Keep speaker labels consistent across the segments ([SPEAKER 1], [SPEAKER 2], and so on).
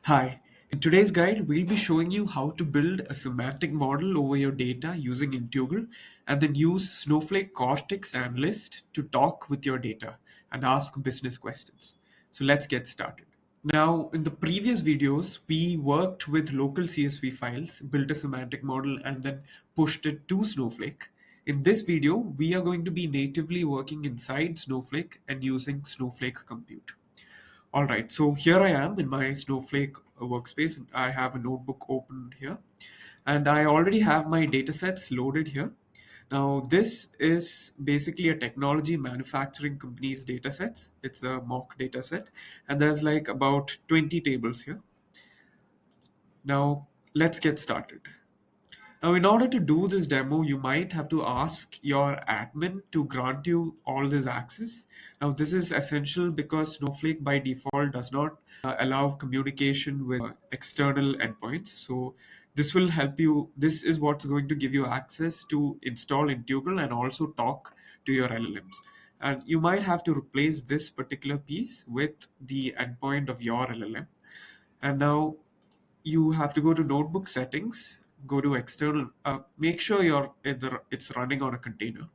[SPEAKER 1] Hi, in today's guide, we'll be showing you how to build a semantic model over your data using Intugle and then use Snowflake Cortex Analyst to talk with your data and ask business questions. So let's get started. Now, in the previous videos, we worked with local CSV files, built a semantic model, and then pushed it to Snowflake. In this video, we are going to be natively working inside Snowflake and using Snowflake Compute. All right, so here I am in my Snowflake workspace. I have a notebook open here, and I already have my datasets loaded here. Now, this is basically a technology manufacturing company's datasets. It's a mock dataset, and there's like about 20 tables here. Now, let's get started. Now, in order to do this demo, you might have to ask your admin to grant you all this access. Now, this is essential because Snowflake by default does not allow communication with external endpoints. So, this will help you. This is what's going to give you access to install Intugle and also talk to your LLMs. And you might have to replace this particular piece with the endpoint of your LLM. And now you have to go to notebook settings, go to external, make sure it's running on a container,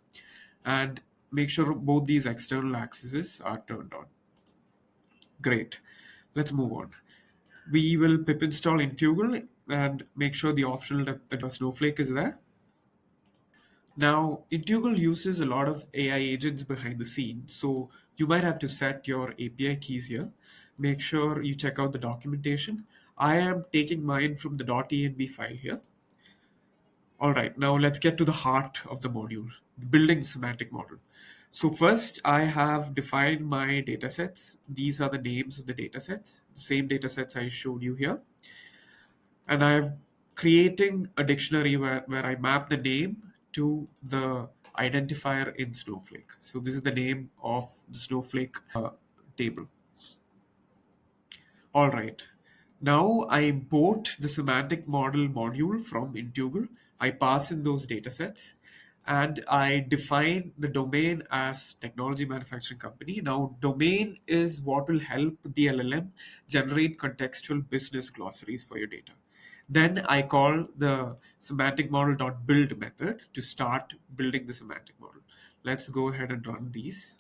[SPEAKER 1] and make sure both these external accesses are turned on. Great. Let's move on. We will pip install Intugle and make sure the optional Snowflake is there. Now, Intugle uses a lot of AI agents behind the scenes, so you might have to set your API keys here. Make sure you check out the documentation. I am taking mine from the .env file here. All right, now let's get to the heart of the module, building semantic model. So first, I have defined my datasets. These are the names of the datasets, the same datasets I showed you here. And I'm creating a dictionary where I map the name to the identifier in Snowflake. So this is the name of the Snowflake table. All right. Now I import the semantic model module from Intugle. I pass in those datasets and I define the domain as technology manufacturing company. Now, domain is what will help the LLM generate contextual business glossaries for your data. Then I call the semantic model.build method to start building the semantic model. Let's go ahead and run these.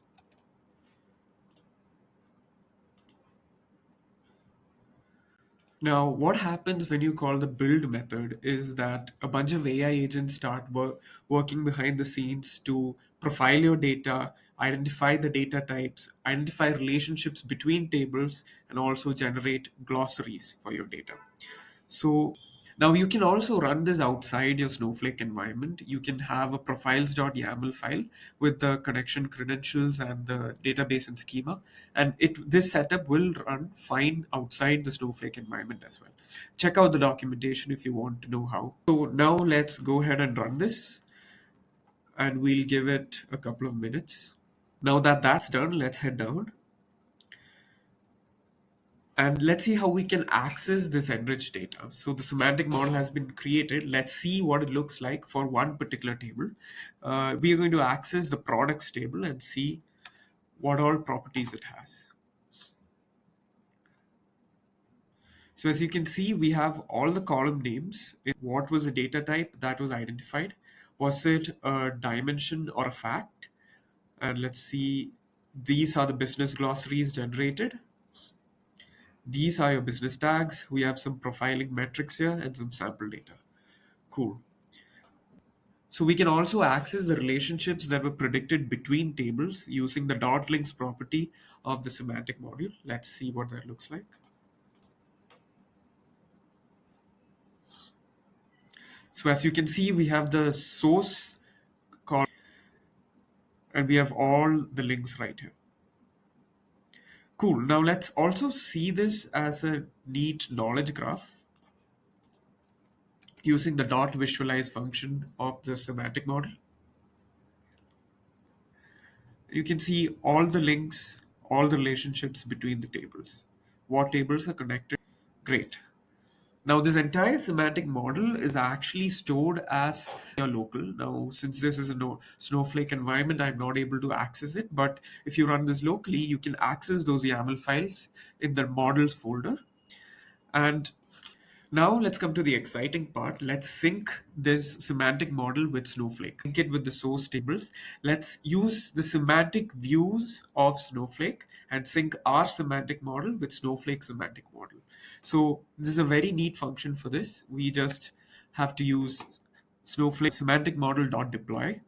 [SPEAKER 1] Now, what happens when you call the build method is that a bunch of AI agents start working behind the scenes to profile your data, identify the data types, identify relationships between tables, and also generate glossaries for your data. So now you can also run this outside your Snowflake environment. You can have a profiles.yaml file with the connection credentials and the database and schema. And this setup will run fine outside the Snowflake environment as well. Check out the documentation if you want to know how. So now let's go ahead and run this and we'll give it a couple of minutes. Now that that's done, let's head down. And let's see how we can access this enriched data. So the semantic model has been created. Let's see what it looks like for one particular table. We are going to access the products table and see what all properties it has. So as you can see, we have all the column names. What was the data type that was identified? Was it a dimension or a fact? And let's see, these are the business glossaries generated. These are your business tags. We have some profiling metrics here and some sample data. Cool. So we can also access the relationships that were predicted between tables using the dot links property of the semantic module. Let's see what that looks like. So as you can see, we have the source column and we have all the links right here. Cool. Now let's also see this as a neat knowledge graph using the dot visualize function of the semantic model. You can see all the links, all the relationships between the tables. What tables are connected? Great. Now, this entire semantic model is actually stored as a local. Now, since this is a Snowflake environment, I'm not able to access it. But if you run this locally, you can access those YAML files in the models folder. And now let's come to the exciting part. Let's sync this semantic model with Snowflake. Sync it with the source tables. Let's use the semantic views of Snowflake and sync our semantic model with Snowflake semantic model. So this is a very neat function for this. We just have to use Snowflake semantic model dot deploy.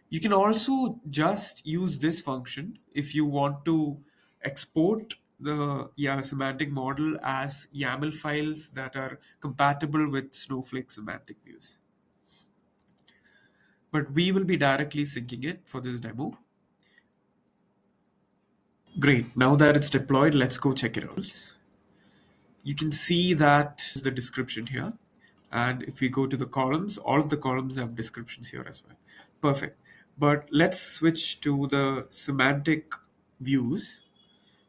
[SPEAKER 1] You can also just use this function if you want to export the semantic model as YAML files that are compatible with Snowflake semantic views. But we will be directly syncing it for this demo. Great. Now that it's deployed, let's go check it out. You can see that is the description here. And if we go to the columns, all of the columns have descriptions here as well. Perfect. But let's switch to the semantic views.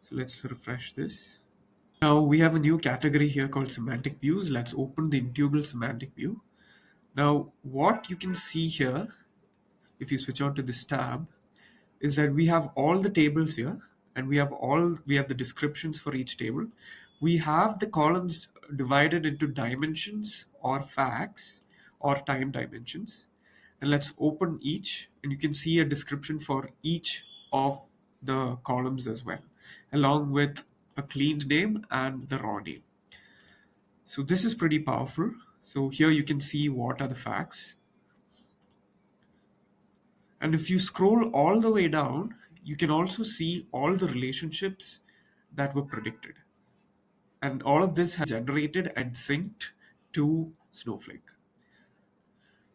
[SPEAKER 1] So let's refresh this. Now we have a new category here called semantic views. Let's open the Intugle semantic view. Now what you can see here, if you switch on to this tab, is that we have all the tables here, and we have the descriptions for each table. We have the columns divided into dimensions or facts or time dimensions. And let's open each, and you can see a description for each of the columns as well, along with a cleaned name and the raw name. So this is pretty powerful. So here you can see what are the facts. And if you scroll all the way down, you can also see all the relationships that were predicted. And all of this has generated and synced to Snowflake.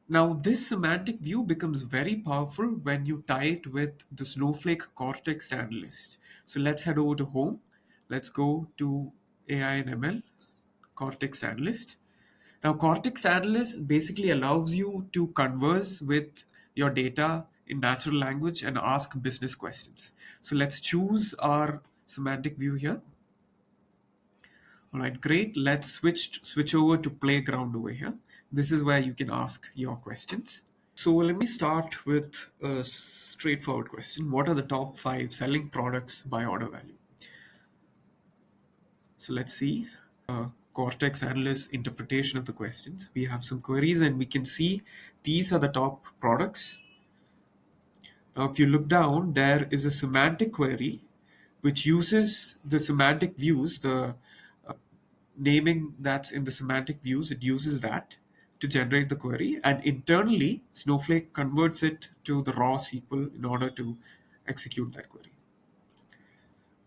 [SPEAKER 1] Now, this semantic view becomes very powerful when you tie it with the Snowflake Cortex Analyst. So let's head over to Home. Let's go to AI and ML, Cortex Analyst. Now, Cortex Analyst basically allows you to converse with your data in natural language and ask business questions. So let's choose our semantic view here. All right, great. Let's switch over to Playground over here. This is where you can ask your questions. So let me start with a straightforward question. What are the top 5 selling products by order value? So let's see. Cortex Analyst interpretation of the questions. We have some queries and we can see these are the top products. Now, if you look down, there is a semantic query which uses the semantic views, the naming that's in the semantic views, it uses that to generate the query. And internally, Snowflake converts it to the raw SQL in order to execute that query.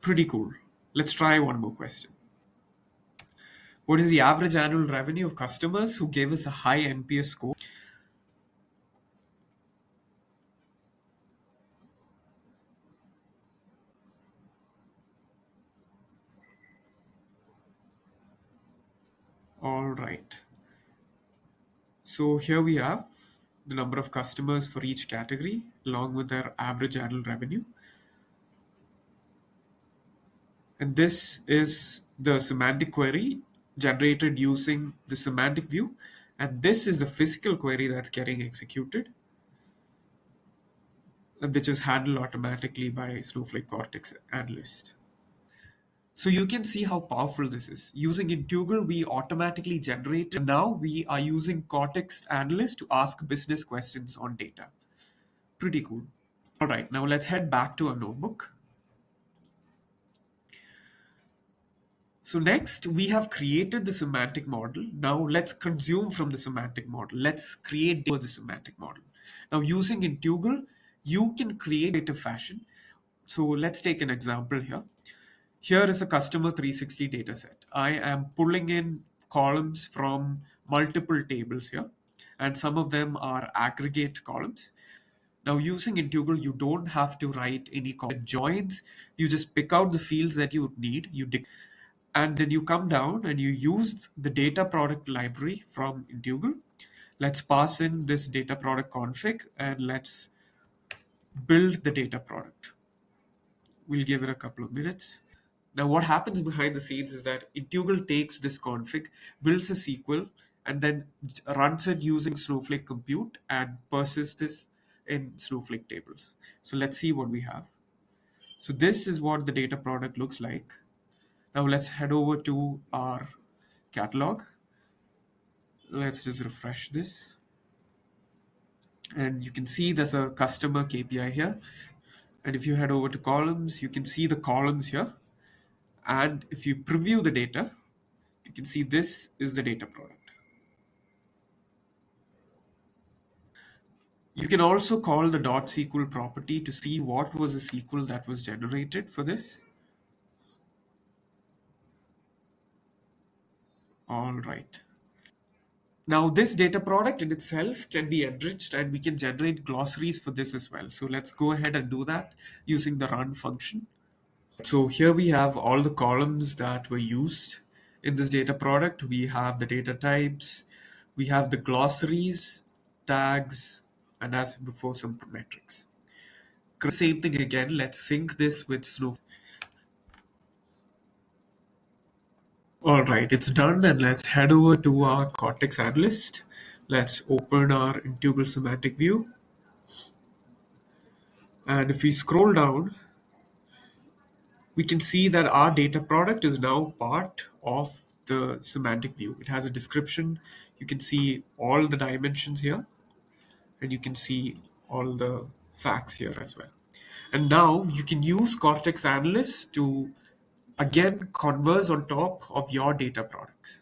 [SPEAKER 1] Pretty cool. Let's try one more question. What is the average annual revenue of customers who gave us a high NPS score? All right. So here we have the number of customers for each category along with their average annual revenue. And this is the semantic query generated using the semantic view. And this is the physical query that's getting executed, which is handled automatically by Snowflake Cortex Analyst. So you can see how powerful this is. Using Intugle, we automatically generate. Now we are using Cortex Analyst to ask business questions on data. Pretty cool. All right, now let's head back to our notebook. So next, we have created the semantic model. Now let's consume from the semantic model. Let's create data for the semantic model. Now using Intugle, you can create data fashion. So let's take an example here. Here is a customer 360 data set. I am pulling in columns from multiple tables here, and some of them are aggregate columns. Now, using Intugle, you don't have to write any joins. You just pick out the fields that you need, and then you come down and you use the data product library from Intugle. Let's pass in this data product config and let's build the data product. We'll give it a couple of minutes. Now, what happens behind the scenes is that Intugle takes this config, builds a SQL, and then runs it using Snowflake Compute and persists this in Snowflake tables. So let's see what we have. So this is what the data product looks like. Now let's head over to our catalog. Let's just refresh this. And you can see there's a customer KPI here. And if you head over to columns, you can see the columns here. And if you preview the data, you can see this is the data product. You can also call the .SQL property to see what was the SQL that was generated for this. All right. Now this data product in itself can be enriched and we can generate glossaries for this as well. So let's go ahead and do that using the run function. So here we have all the columns that were used in this data product. We have the data types, we have the glossaries, tags, and as before, some metrics. Same thing again. Let's sync this with Snowflake. All right, it's done, and let's head over to our Cortex Analyst. Let's open our Intugle Semantic View. And if we scroll down, we can see that our data product is now part of the semantic view. It has a description. You can see all the dimensions here, and you can see all the facts here as well. And now you can use Cortex Analyst to again converse on top of your data products.